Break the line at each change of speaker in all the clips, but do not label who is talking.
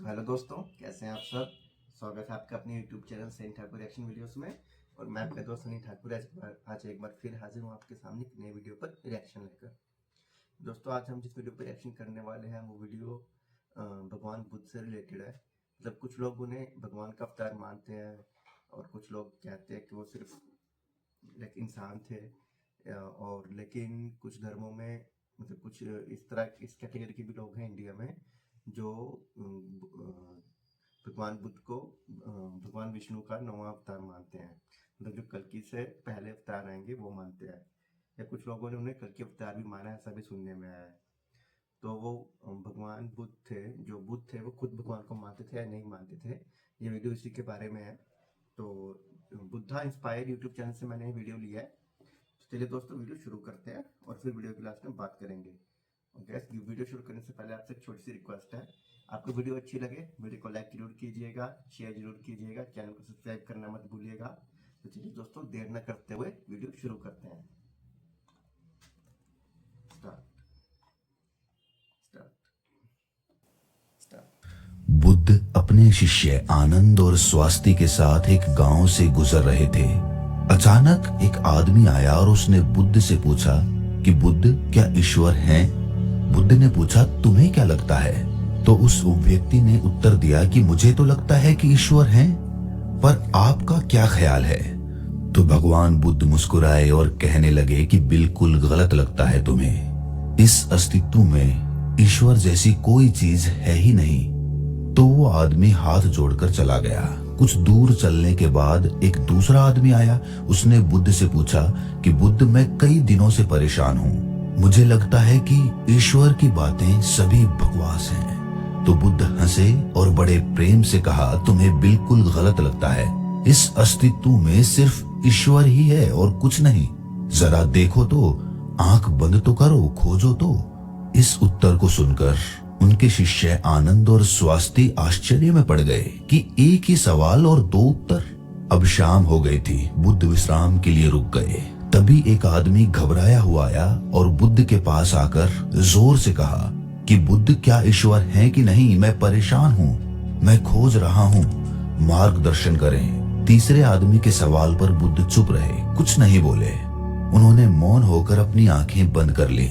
Hello दोस्तों, कैसे हैं आप सब। स्वागत है आपका अपने YouTube channel Sunny Thakur reaction videos में। और मैं आपका दोस्त सनी ठाकुर आज एक बार फिर हाजिर हूँ आपके सामने एक नए वीडियो पर रिएक्शन लेकर। दोस्तों, आज हम जिस वीडियो पर रिएक्शन करने वाले हैं वो वीडियो भगवान बुद्ध से रिलेटेड है। मतलब कुछ लोग उन्हें भगवान का अवतार मानते हैं और कुछ लोग कहते हैं कि वो सिर्फ एक इंसान थे। और लेकिन कुछ धर्मों में मतलब कुछ इस कैटेगरी के भी लोग हैं इंडिया में जो भगवान बुद्ध को भगवान विष्णु का 9वां अवतार मानते हैं। मतलब जो कल्कि से पहले अवतार आएंगे वो मानते हैं, या कुछ लोगों ने उन्हें कल्कि अवतार भी माना है, ऐसा भी सुनने में आया है। तो वो भगवान बुद्ध थे, जो बुद्ध थे वो खुद भगवान को मानते थे या नहीं मानते थे, ये वीडियो इसी के बारे में है। तो बुद्धा इंस्पायर यूट्यूब चैनल से मैंने ये वीडियो लिया है। तो चलिए दोस्तों, वीडियो शुरू करते हैं और फिर वीडियो के लास्ट में बात करेंगे। गैस, वीडियो शुरू करने से पहले आपसे एक छोटी सी रिक्वेस्ट है। आपको वीडियो अच्छी लगे वीडियो को लाइक जरूर कीजिएगा, शेयर जरूर कीजिएगा, चैनल को सब्सक्राइब करना मत भूलिएगा। तो चलिए दोस्तों, देर न करते हुए वीडियो शुरू करते हैं।
बुद्ध अपने शिष्य आनंद और स्वास्थ्य के साथ एक गांव से गुजर रहे थे। अचानक एक आदमी आया और उसने बुद्ध से पूछा कि बुद्ध, क्या ईश्वर हैं? बुद्ध ने पूछा, तुम्हें क्या लगता है? तो उस व्यक्ति ने उत्तर दिया कि मुझे तो लगता है कि ईश्वर हैं, पर आपका क्या ख्याल है? तो भगवान बुद्ध मुस्कुराए और कहने लगे कि बिल्कुल गलत लगता है तुम्हें। इस अस्तित्व में ईश्वर जैसी कोई चीज है ही नहीं। तो वो आदमी हाथ जोड़कर चला गया। कुछ दूर चलने के बाद एक दूसरा आदमी आया। उसने बुद्ध से पूछा कि बुद्ध, मैं कई दिनों से परेशान हूँ, मुझे लगता है कि ईश्वर की बातें सभी बकवास हैं। तो बुद्ध हंसे और बड़े प्रेम से कहा, तुम्हें बिल्कुल गलत लगता है। इस अस्तित्व में सिर्फ ईश्वर ही है और कुछ नहीं। जरा देखो तो, आंख बंद तो करो, खोजो तो। इस उत्तर को सुनकर उनके शिष्य आनंद और स्वास्थ्य आश्चर्य में पड़ गए कि एक ही सवाल और दो उत्तर। अब शाम हो गई थी। बुद्ध विश्राम के लिए रुक गए। तभी एक आदमी घबराया हुआ आया और बुद्ध के पास आकर जोर से कहा कि बुद्ध, क्या ईश्वर है कि नहीं? मैं परेशान हूँ, मैं खोज रहा हूँ, मार्गदर्शन करें। तीसरे आदमी के सवाल पर बुद्ध चुप रहे, कुछ नहीं बोले। उन्होंने मौन होकर अपनी आंखें बंद कर ली।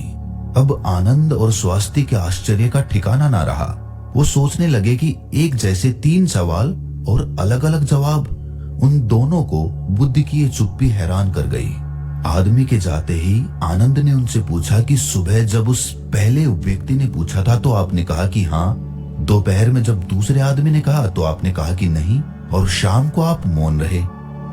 अब आनंद और स्वास्थ्य के आश्चर्य का ठिकाना ना रहा। वो सोचने लगे कि एक जैसे 3 सवाल और अलग अलग जवाब। उन दोनों को बुद्ध की ये चुप्पी हैरान कर गई। आदमी के जाते ही आनंद ने उनसे पूछा कि सुबह जब उस पहले व्यक्ति ने पूछा था तो आपने कहा कि हाँ, दोपहर में जब दूसरे आदमी ने कहा तो आपने कहा कि नहीं, और शाम को आप मौन रहे।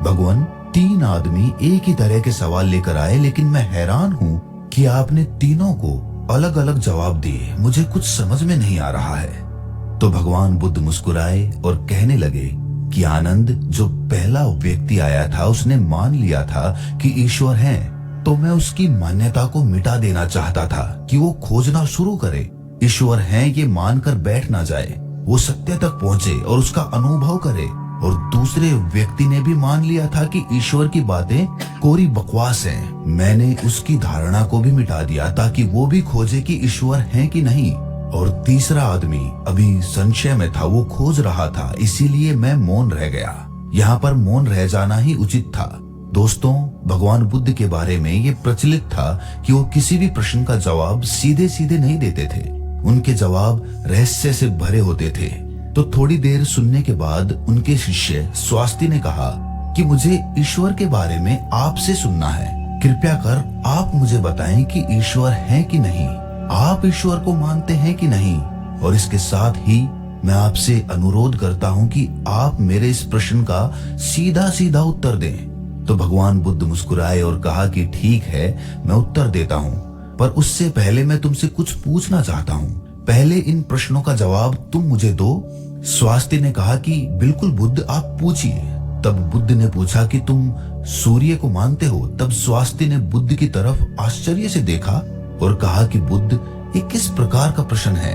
भगवान, 3 आदमी एक ही तरह के सवाल लेकर आए, लेकिन मैं हैरान हूँ कि आपने तीनों को अलग अलग जवाब दिए। मुझे कुछ समझ में नहीं आ रहा है। तो भगवान बुद्ध मुस्कुराए और कहने लगे कि आनंद, जो पहला व्यक्ति आया था उसने मान लिया था कि ईश्वर है, तो मैं उसकी मान्यता को मिटा देना चाहता था कि वो खोजना शुरू करे। ईश्वर है ये मानकर बैठ ना जाए, वो सत्य तक पहुंचे और उसका अनुभव करे। और दूसरे व्यक्ति ने भी मान लिया था कि ईश्वर की बातें कोरी बकवास हैं। मैंने उसकी धारणा को भी मिटा दिया ताकि वो भी खोजे कि ईश्वर है कि नहीं। और तीसरा आदमी अभी संशय में था, वो खोज रहा था, इसीलिए मैं मौन रह गया। यहाँ पर मौन रह जाना ही उचित था। दोस्तों, भगवान बुद्ध के बारे में ये प्रचलित था कि वो किसी भी प्रश्न का जवाब सीधे सीधे नहीं देते थे। उनके जवाब रहस्य से भरे होते थे। तो थोड़ी देर सुनने के बाद उनके शिष्य स्वास्थ्य ने कहा कि मुझे ईश्वर के बारे में आपसे सुनना है। कृपया कर आप मुझे बताएं कि ईश्वर है कि नहीं। आप ईश्वर को मानते हैं कि नहीं? और इसके साथ ही मैं आपसे अनुरोध करता हूं कि आप मेरे इस प्रश्न का सीधा सीधा उत्तर दें। तो भगवान बुद्ध मुस्कुराए और कहा कि ठीक है, मैं उत्तर देता हूं, पर उससे पहले मैं तुमसे कुछ पूछना चाहता हूं। पहले इन प्रश्नों का जवाब तुम मुझे दो। स्वास्थ्य ने कहा कि बिल्कुल बुद्ध, आप पूछिए। तब बुद्ध ने पूछा कि तुम सूर्य को मानते हो? तब स्वास्थ्य ने बुद्ध की तरफ आश्चर्य से देखा और कहा कि बुद्ध, ये किस प्रकार का प्रश्न है?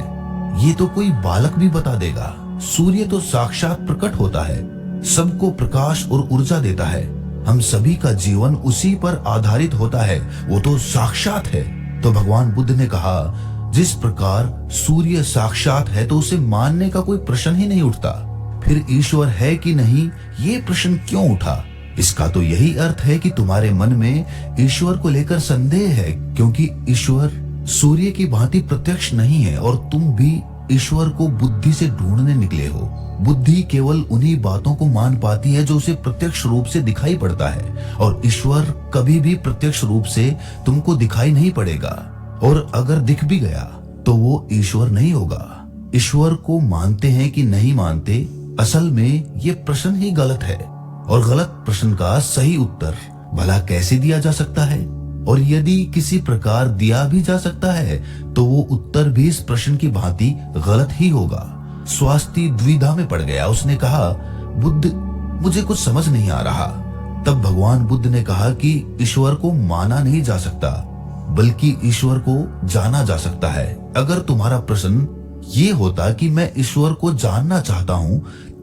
ये तो कोई बालक भी बता देगा। सूर्य तो साक्षात प्रकट होता है, सबको प्रकाश और ऊर्जा देता है। हम सभी का जीवन उसी पर आधारित होता है, वो तो साक्षात है। तो भगवान बुद्ध ने कहा, जिस प्रकार सूर्य साक्षात है तो उसे मानने का कोई प्रश्न ही नहीं उठता, फिर ईश्वर है कि नहीं ये प्रश्न क्यों उठा? इसका तो यही अर्थ है कि तुम्हारे मन में ईश्वर को लेकर संदेह है, क्योंकि ईश्वर सूर्य की भांति प्रत्यक्ष नहीं है और तुम भी ईश्वर को बुद्धि से ढूंढने निकले हो। बुद्धि केवल उन्हीं बातों को मान पाती है जो उसे प्रत्यक्ष रूप से दिखाई पड़ता है, और ईश्वर कभी भी प्रत्यक्ष रूप से तुमको दिखाई नहीं पड़ेगा, और अगर दिख भी गया तो वो ईश्वर नहीं होगा। ईश्वर को मानते हैं कि नहीं मानते, असल में ये प्रश्न ही गलत है, और गलत प्रश्न का सही उत्तर भला कैसे दिया जा सकता है? और यदि किसी प्रकार दिया भी जा सकता है तो वो उत्तर भी इस प्रश्न की भांति गलत ही होगा। स्वास्थी द्विधा में पड़ गया। उसने कहा, बुद्ध, मुझे कुछ समझ नहीं आ रहा। तब भगवान बुद्ध ने कहा कि ईश्वर को माना नहीं जा सकता, बल्कि ईश्वर को जाना जा सकता है। अगर तुम्हारा प्रश्न ये होता कि मैं ईश्वर को जानना चाहता हूं,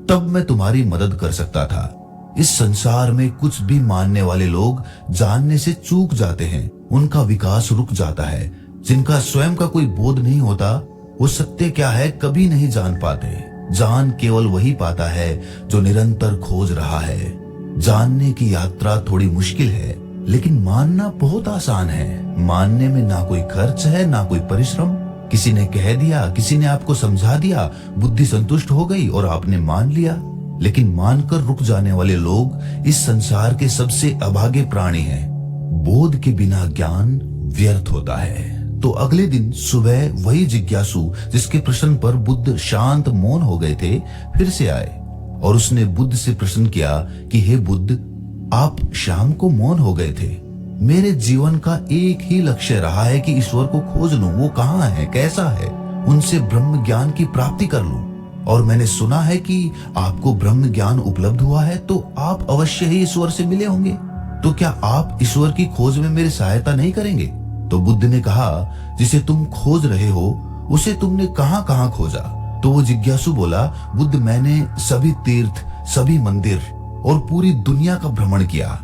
तब मैं तुम्हारी मदद कर सकता था। इस संसार में कुछ भी मानने वाले लोग जानने से चूक जाते हैं, उनका विकास रुक जाता है। जिनका स्वयं का कोई बोध नहीं होता, वो सत्य क्या है कभी नहीं जान पाते। जान केवल वही पाता है जो निरंतर खोज रहा है। जानने की यात्रा थोड़ी मुश्किल है, लेकिन मानना बहुत आसान है। मानने में ना कोई खर्च है, ना कोई परिश्रम। किसी ने कह दिया, किसी ने आपको समझा दिया, बुद्धि संतुष्ट हो गई और आपने मान लिया। लेकिन मानकर रुक जाने वाले लोग इस संसार के सबसे अभागे प्राणी हैं। बोध के बिना ज्ञान व्यर्थ होता है। तो अगले दिन सुबह वही जिज्ञासु जिसके प्रश्न पर बुद्ध शांत मौन हो गए थे, फिर से आए और उसने बुद्ध से प्रश्न किया कि हे बुद्ध, आप शाम को मौन हो गए थे। मेरे जीवन का एक ही लक्ष्य रहा है कि ईश्वर को खोज लूं, वो कहाँ है, कैसा है, उनसे ब्रह्म ज्ञान की प्राप्ति कर लूं। और मैंने सुना है कि आपको ब्रह्म ज्ञान उपलब्ध हुआ है, तो आप अवश्य ही ईश्वर से मिले होंगे। तो क्या आप ईश्वर की खोज में मेरी सहायता नहीं करेंगे? तो बुद्ध ने कहा, जिसे तुम खोज रहे हो उसे तुमने कहां कहां खोजा? तो वो जिज्ञासु बोला, बुद्ध, मैंने सभी तीर्थ, सभी मंदिर और पूरी दुनिया का भ्रमण किया।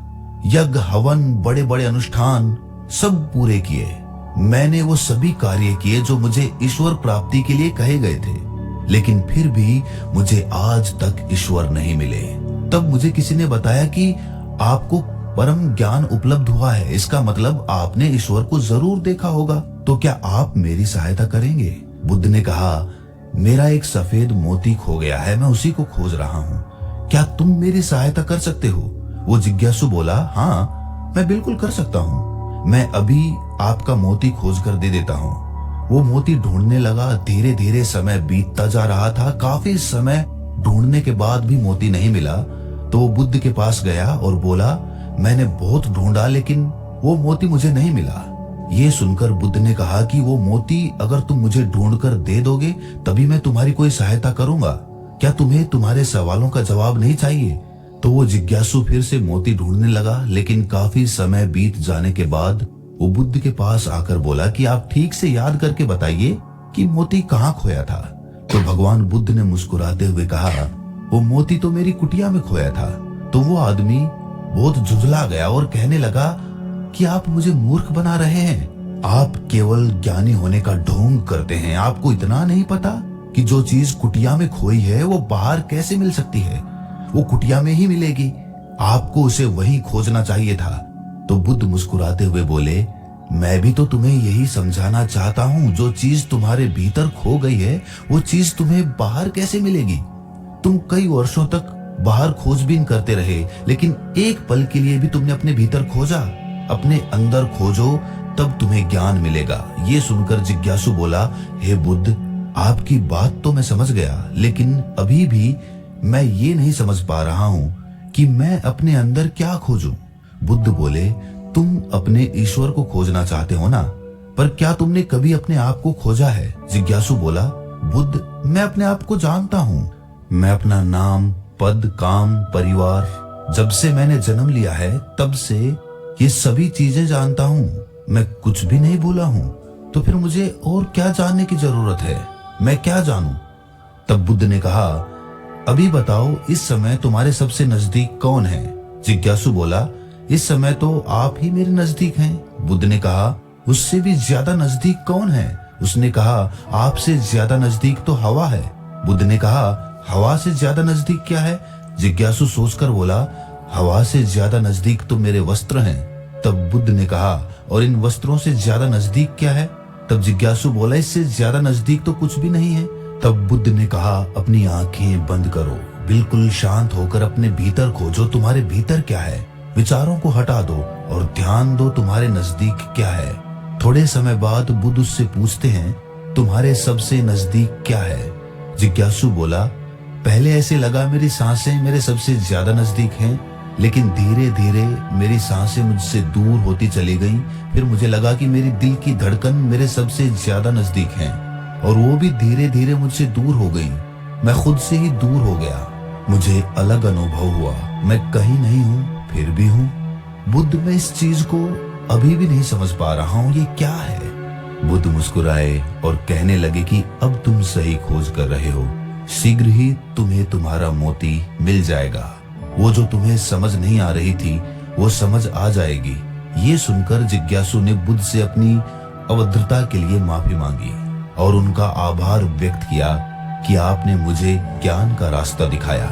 यज्ञ, हवन, बड़े बड़े अनुष्ठान सब पूरे किए। मैंने वो सभी कार्य किए जो मुझे ईश्वर प्राप्ति के लिए कहे गए थे, लेकिन फिर भी मुझे आज तक ईश्वर नहीं मिले। तब मुझे किसी ने बताया कि आपको परम ज्ञान उपलब्ध हुआ है, इसका मतलब आपने ईश्वर को जरूर देखा होगा। तो क्या आप मेरी सहायता करेंगे? बुद्ध ने कहा, मेरा एक सफेद मोती खो गया है, मैं उसी को खोज रहा हूँ। क्या तुम मेरी सहायता कर सकते हो? वो जिज्ञासु बोला, हाँ, मैं बिल्कुल कर सकता हूँ। मैं अभी आपका मोती खोज कर दे देता हूँ। वो मोती ढूंढने लगा। धीरे धीरे समय बीतता जा रहा था। काफी समय ढूंढने के बाद भी मोती नहीं मिला। तो वो बुद्ध के पास गया और बोला, मैंने बहुत ढूंढा लेकिन वो मोती मुझे नहीं मिला। ये सुनकर बुद्ध ने कहा कि वो मोती अगर तुम मुझे ढूंढ कर दे दोगे तभी मैं तुम्हारी कोई सहायता करूंगा। क्या तुम्हें तुम्हारे सवालों का जवाब नहीं चाहिए? तो वो जिज्ञासु फिर से मोती ढूंढने लगा, लेकिन काफी समय बीत जाने के बाद वो बुद्ध के पास आकर बोला कि आप ठीक से याद करके बताइए कि मोती कहाँ खोया था। तो भगवान बुद्ध ने मुस्कुराते हुए कहा, वो मोती तो मेरी कुटिया में खोया था। तो वो आदमी बहुत झुंझला गया और कहने लगा कि आप मुझे मूर्ख बना रहे हैं। आप केवल ज्ञानी होने का ढोंग करते हैं। आपको इतना नहीं पता कि जो चीज कुटिया में खोई है वो बाहर कैसे मिल सकती है? वो कुटिया में ही मिलेगी। आपको उसे वहीं खोजना चाहिए था। तो बुद्ध मुस्कुराते हुए बोले, मैं भी तो तुम्हें यही समझाना चाहता हूँ। जो चीज तुम्हारे भीतर खो गई है वो चीज तुम्हें बाहर कैसे मिलेगी? तुम कई वर्षों तक बाहर खोजबीन करते रहे, लेकिन एक पल के लिए भी तुमने अपने भीतर खोजा? अपने अंदर खोजो, तब तुम्हें ज्ञान मिलेगा। ये सुनकर जिज्ञासु बोला, हे बुद्ध, आपकी बात तो मैं समझ गया, लेकिन अभी भी मैं ये नहीं समझ पा रहा हूँ कि मैं अपने अंदर क्या खोजूं। बुद्ध बोले, तुम अपने ईश्वर को खोजना चाहते हो ना, पर क्या तुमने कभी अपने आप को खोजा है? जिज्ञासु बोला, बुद्ध, मैं अपने आप को जानता हूँ। मैं अपना नाम, पद, काम, परिवार, जब से मैंने जन्म लिया है तब से ये सभी चीजें जानता हूँ। मैं कुछ भी नहीं भूला हूँ। तो फिर मुझे और क्या जानने की जरूरत है? मैं क्या जानूं? तब बुद्ध ने कहा, अभी बताओ, इस समय तुम्हारे सबसे नजदीक कौन है? जिज्ञासु बोला, इस समय तो आप ही मेरे नजदीक हैं। बुद्ध ने कहा, उससे भी ज्यादा नजदीक कौन है? उसने कहा, आपसे ज्यादा नजदीक तो हवा है। बुद्ध ने कहा, हवा से ज्यादा नजदीक क्या है? जिज्ञासु सोचकर बोला, हवा से ज्यादा नजदीक तो मेरे वस्त्र हैं। तब बुद्ध ने कहा, और इन वस्त्रों से ज्यादा नजदीक क्या है? तब जिज्ञासु बोला, इससे ज्यादा नजदीक तो कुछ भी नहीं है। तब बुद्ध ने कहा, अपनी आंखें बंद करो, बिल्कुल शांत होकर अपने भीतर खोजो, तुम्हारे भीतर क्या है। विचारों को हटा दो और ध्यान दो, तुम्हारे नजदीक क्या है। थोड़े समय बाद बुद्ध उससे पूछते हैं, तुम्हारे सबसे नजदीक क्या है? जिज्ञासु बोला, पहले ऐसे लगा मेरी सांसें मेरे सबसे ज्यादा नजदीक हैं, लेकिन धीरे धीरे मेरी सांसें मुझसे दूर होती चली गईं। फिर मुझे लगा कि मेरी दिल की धड़कन मेरे सबसे ज्यादा नजदीक है, और वो भी धीरे धीरे मुझसे दूर हो गई। मैं खुद से ही दूर हो गया। मुझे अलग अनुभव हुआ, मैं कहीं नहीं हूँ फिर भी हूँ। बुद्ध, मैं इस चीज को अभी भी नहीं समझ पा रहा हूँ, ये क्या है? बुद्ध मुस्कुराए और कहने लगे कि अब तुम सही खोज कर रहे हो, शीघ्र ही तुम्हें तुम्हारा मोती मिल जाएगा। वो जो तुम्हें समझ नहीं आ रही थी वो समझ आ जाएगी। ये सुनकर जिज्ञासु ने बुद्ध से अपनी अभद्रता के लिए माफी मांगी और उनका आभार व्यक्त किया कि आपने मुझे ज्ञान का रास्ता दिखाया।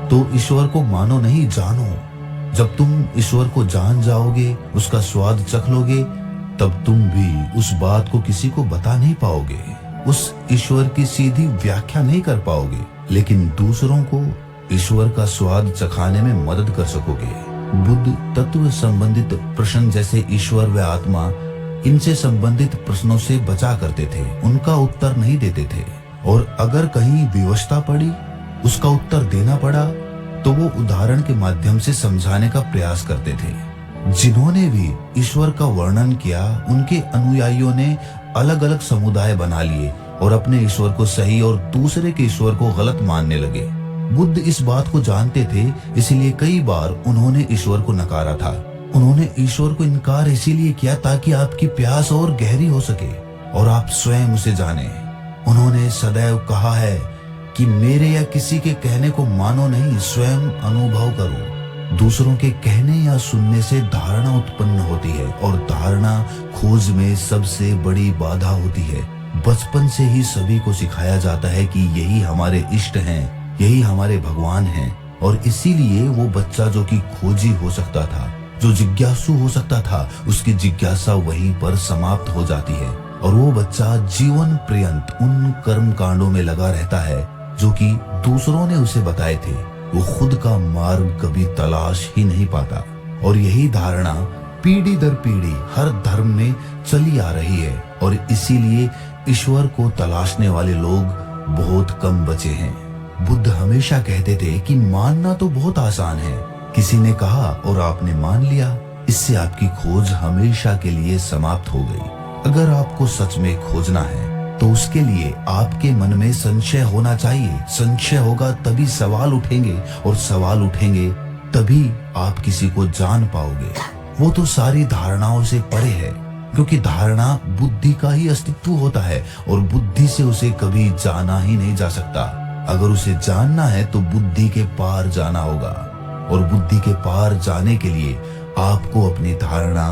तो ईश्वर को मानो नहीं, जानो। जब तुम ईश्वर को जान जाओगे, उसका स्वाद चख लोगे, तब तुम भी उस बात को किसी को बता नहीं पाओगे, उस ईश्वर की सीधी व्याख्या नहीं कर पाओगे, लेकिन दूसरों को ईश्वर का स्वाद चखाने में मदद कर सकोगे। बुद्ध तत्व संबंधित प्रश्न जैसे ईश्वर व आत्मा, इनसे संबंधित प्रश्नों से बचा करते थे, उनका उत्तर नहीं देते थे। और अगर कहीं विवशता पड़ी, उसका उत्तर देना पड़ा, तो वो उदाहरण के माध्यम से समझाने का प्रयास करते थे। जिन्होंने भी ईश्वर का वर्णन किया, उनके अनुयायियों ने अलग अलग समुदाय बना लिए और अपने ईश्वर को सही और दूसरे के ईश्वर को गलत मानने लगे। बुद्ध इस बात को जानते थे, इसलिए कई बार उन्होंने ईश्वर को नकारा था। उन्होंने ईश्वर को इनकार इसीलिए किया ताकि आपकी प्यास और गहरी हो सके और आप स्वयं उसे जाने। उन्होंने सदैव कहा है कि मेरे या किसी के कहने को मानो नहीं, स्वयं अनुभव करो। दूसरों के कहने या सुनने से धारणा उत्पन्न होती है और धारणा खोज में सबसे बड़ी बाधा होती है। बचपन से ही सभी को सिखाया जाता है कि यही हमारे इष्ट हैं, यही हमारे भगवान हैं, और इसीलिए वो बच्चा जो कि खोजी हो सकता था, जो जिज्ञासु हो सकता था, उसकी जिज्ञासा वहीं पर समाप्त हो जाती है और वो बच्चा जीवन पर्यंत उन कर्म कांडों में लगा रहता है जो कि दूसरों ने उसे बताए थे। वो खुद का मार्ग कभी तलाश ही नहीं पाता। और यही धारणा पीढ़ी दर पीढ़ी हर धर्म में चली आ रही है और इसीलिए ईश्वर को तलाशने वाले लोग बहुत कम बचे हैं। बुद्ध हमेशा कहते थे कि मानना तो बहुत आसान है, किसी ने कहा और आपने मान लिया, इससे आपकी खोज हमेशा के लिए समाप्त हो गई। अगर आपको सच में खोजना है तो उसके लिए आपके मन में संशय होना चाहिए। संशय होगा तभी सवाल उठेंगे और सवाल उठेंगे तभी आप किसी को जान पाओगे। वो तो सारी धारणाओं से परे है, क्योंकि धारणा बुद्धि का ही अस्तित्व होता है और बुद्धि से उसे कभी जाना ही नहीं जा सकता। अगर उसे जानना है तो बुद्धि के पार जाना होगा और बुद्धि के पार जाने के लिए आपको अपनी धारणा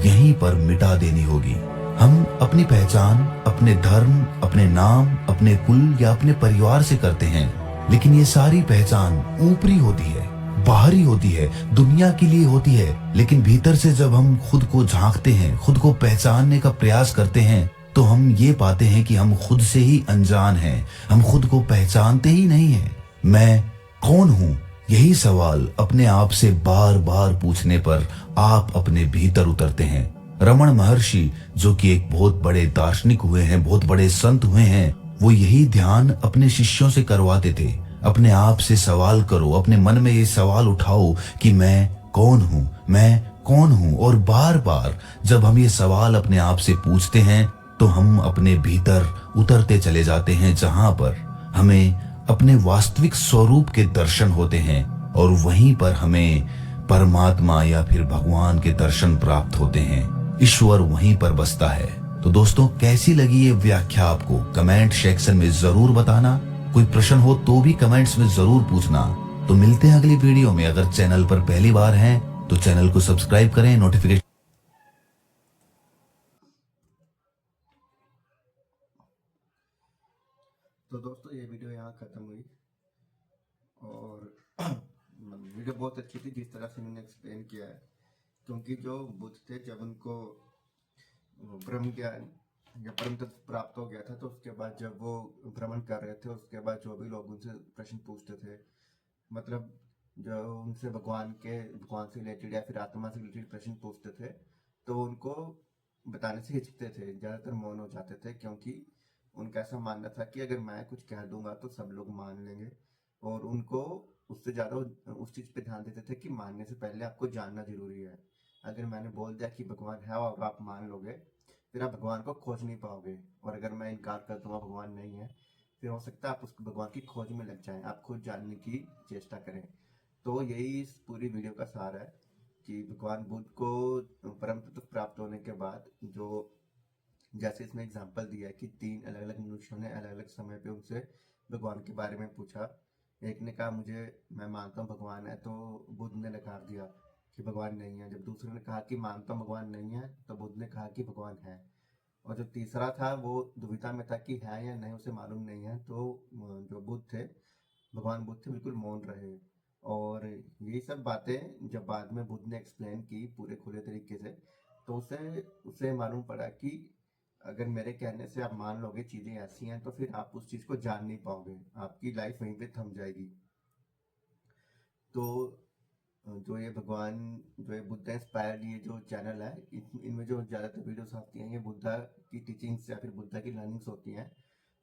यहीं पर मिटा देनी होगी। हम अपनी पहचान अपने धर्म, अपने नाम, अपने कुल या अपने परिवार से करते हैं, लेकिन ये सारी पहचान ऊपरी होती है, बाहरी होती है, दुनिया के लिए होती है। लेकिन भीतर से जब हम खुद को झांकते हैं, खुद को पहचानने का प्रयास करते हैं, तो हम ये पाते हैं कि हम खुद से ही अनजान हैं, हम खुद को पहचानते ही नहीं हैं। मैं कौन हूँ? यही सवाल अपने आप से बार बार पूछने पर आप अपने भीतर उतरते हैं। रमण महर्षि, जो कि एक बहुत बड़े दार्शनिक हुए हैं, बहुत बड़े संत हुए हैं, वो यही ध्यान अपने शिष्यों से करवाते थे। अपने आप से सवाल करो, अपने मन में ये सवाल उठाओ कि मैं कौन हूँ, मैं कौन हूँ। और बार बार जब हम ये सवाल अपने आप से पूछते हैं तो हम अपने भीतर उतरते चले जाते हैं, जहां पर हमें अपने वास्तविक स्वरूप के दर्शन होते हैं और वहीं पर हमें परमात्मा या फिर भगवान के दर्शन प्राप्त होते हैं। ईश्वर वहीं पर बसता है। तो दोस्तों, कैसी लगी ये व्याख्या आपको? कमेंट सेक्शन में जरूर बताना। कोई प्रश्न हो तो भी कमेंट्स में जरूर पूछना। तो मिलते हैं अगली वीडियो में। अगर चैनल पर पहली बार हैं तो चैनल को सब्सक्राइब करें, नोटिफिकेशन
दोस्तों ये वीडियो यहाँ ख़त्म हुई। और वीडियो बहुत अच्छी थी जिस तरह से मैंने एक्सप्लेन किया है, क्योंकि जो बुद्ध थे जब उनको ब्रह्म ज्ञान या परम तत्व प्राप्त हो गया था, तो उसके बाद जब वो भ्रमण कर रहे थे, उसके बाद जो भी लोग उनसे प्रश्न पूछते थे, मतलब जो उनसे भगवान से रिलेटेड या फिर आत्मा से रिलेटेड प्रश्न पूछते थे, तो उनको बताने से हिचकते थे, ज़्यादातर मौन हो जाते थे, क्योंकि उनका ऐसा मानना था कि अगर मैं कुछ कह दूंगा तो सब लोग मान लेंगे। और उनको उससे ज़्यादा उस चीज़ पे ध्यान देते थे कि मानने से पहले आपको जानना जरूरी है। अगर मैंने बोल दिया कि भगवान है और आप मान लोगे, फिर आप भगवान को खोज नहीं पाओगे। और अगर मैं इनकार कर दूंगा भगवान नहीं है, फिर हो सकता है आप उस भगवान की खोज में लग जाएं, आप खुद जानने की चेष्टा करें। तो यही इस पूरी वीडियो का सार है कि भगवान बुद्ध को परम तत्व प्राप्त होने के बाद, जो जैसे इसमें एग्जांपल दिया है कि 3 अलग अलग मनुष्यों ने अलग अलग समय पे उनसे भगवान के बारे में पूछा। एक ने कहा मैं मानता हूँ भगवान है, तो बुद्ध ने नकार दिया कि भगवान नहीं है। जब दूसरे ने कहा कि मानता हूँ भगवान नहीं है, तो बुद्ध ने कहा कि भगवान है। और जो तीसरा था वो दुविधा में था कि है या नहीं, उसे मालूम नहीं है, तो जो बुद्ध थे, भगवान बुद्ध थे, बिल्कुल मौन रहे। और यही सब बातें जब बाद में बुद्ध ने एक्सप्लेन की पूरे खुले तरीके से, तो उसे उसे मालूम पड़ा कि अगर मेरे कहने से आप मान लोगे चीज़ें ऐसी हैं, तो फिर आप उस चीज़ को जान नहीं पाओगे, आपकी लाइफ वहीं पे थम जाएगी। तो जो ये भगवान जो ये बुद्धा इंस्पायर्ड ये जो चैनल है, इनमें जो ज़्यादातर वीडियोस आती हैं ये बुद्धा की टीचिंग्स या फिर बुद्धा की लर्निंग्स होती हैं।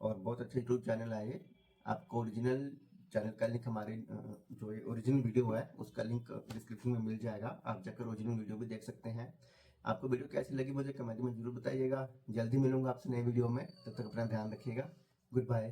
और बहुत अच्छा यूट्यूब चैनल है ये। आपको ओरिजिनल चैनल का लिंक हमारे जो ये ओरिजिनल वीडियो है उसका लिंक डिस्क्रिप्शन में मिल जाएगा, आप जाकर ओरिजिनल वीडियो भी देख सकते हैं। आपको वीडियो कैसी लगी मुझे कमेंट में जरूर बताइएगा। जल्दी मिलूंगा आपसे नए वीडियो में, तब तक अपना ध्यान रखिएगा। Good bye.